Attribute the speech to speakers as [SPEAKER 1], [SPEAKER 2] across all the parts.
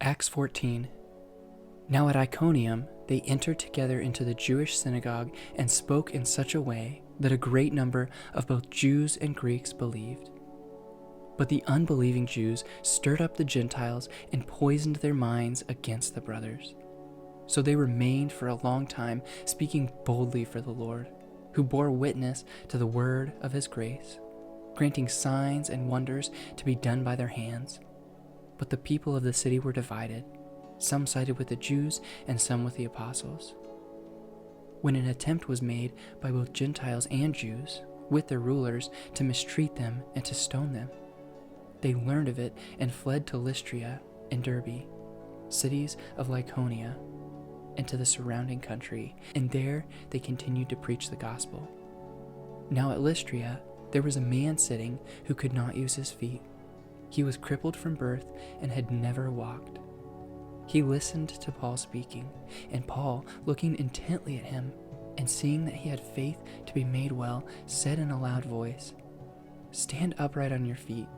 [SPEAKER 1] Acts 14. Now at Iconium they entered together into the Jewish synagogue and spoke in such a way that a great number of both Jews and Greeks believed. But the unbelieving Jews stirred up the Gentiles and poisoned their minds against the brothers. So they remained for a long time speaking boldly for the Lord, who bore witness to the word of his grace, granting signs and wonders to be done by their hands. But the people of the city were divided. Some sided with the Jews and some with the apostles. When an attempt was made by both Gentiles and Jews, with their rulers, to mistreat them and to stone them, they learned of it and fled to Lystra and Derbe, cities of Lycaonia, and to the surrounding country, and there they continued to preach the gospel. Now at Lystra there was a man sitting who could not use his feet. He was crippled from birth and had never walked. He listened to Paul speaking, and Paul, looking intently at him and seeing that he had faith to be made well, said in a loud voice, "Stand upright on your feet."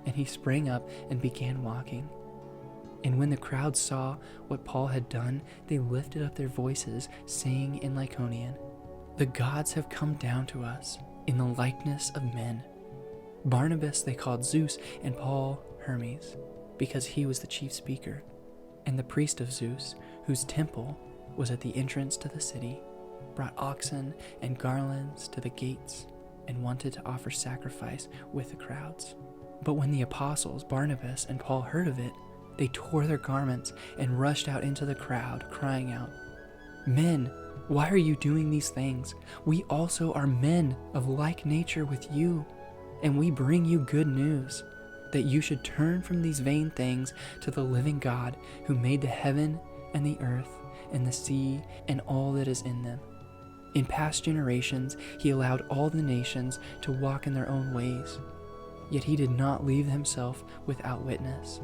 [SPEAKER 1] And he sprang up and began walking. And when the crowd saw what Paul had done, they lifted up their voices, saying in Lycaonian, "The gods have come down to us in the likeness of men." Barnabas they called Zeus, and Paul Hermes, because he was the chief speaker. And the priest of Zeus, whose temple was at the entrance to the city, brought oxen and garlands to the gates and wanted to offer sacrifice with the crowds. But when the apostles Barnabas and Paul heard of it, they tore their garments and rushed out into the crowd, crying out, "Men, why are you doing these things? We also are men of like nature with you, and we bring you good news, that you should turn from these vain things to the living God, who made the heaven and the earth and the sea and all that is in them. In past generations he allowed all the nations to walk in their own ways, yet he did not leave himself without witness.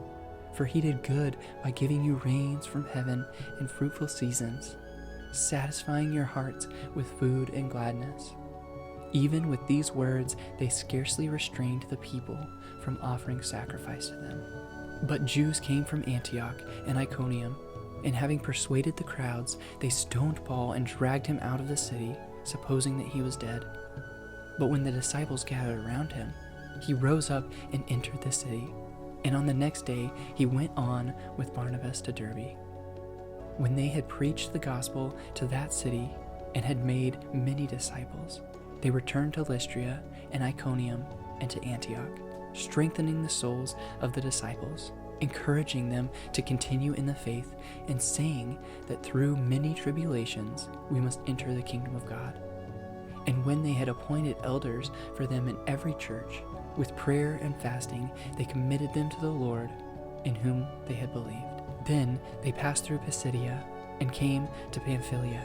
[SPEAKER 1] For he did good by giving you rains from heaven and fruitful seasons, satisfying your hearts with food and gladness." Even with these words, they scarcely restrained the people from offering sacrifice to them. But Jews came from Antioch and Iconium, and having persuaded the crowds, they stoned Paul and dragged him out of the city, supposing that he was dead. But when the disciples gathered around him, he rose up and entered the city. And on the next day he went on with Barnabas to Derbe. When they had preached the gospel to that city and had made many disciples, they returned to Lystra and Iconium and to Antioch, strengthening the souls of the disciples, encouraging them to continue in the faith, and saying that through many tribulations we must enter the kingdom of God. And when they had appointed elders for them in every church, with prayer and fasting, they committed them to the Lord, in whom they had believed. Then they passed through Pisidia and came to Pamphylia.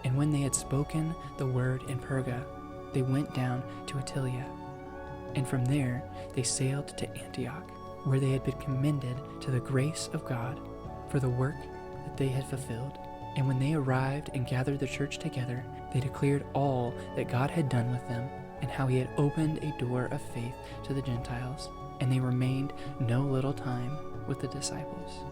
[SPEAKER 1] And when they had spoken the word in Perga, they went down to Attalia. And from there they sailed to Antioch, where they had been commended to the grace of God for the work that they had fulfilled. And when they arrived and gathered the church together, they declared all that God had done with them, and how he had opened a door of faith to the Gentiles, and they remained no little time with the disciples.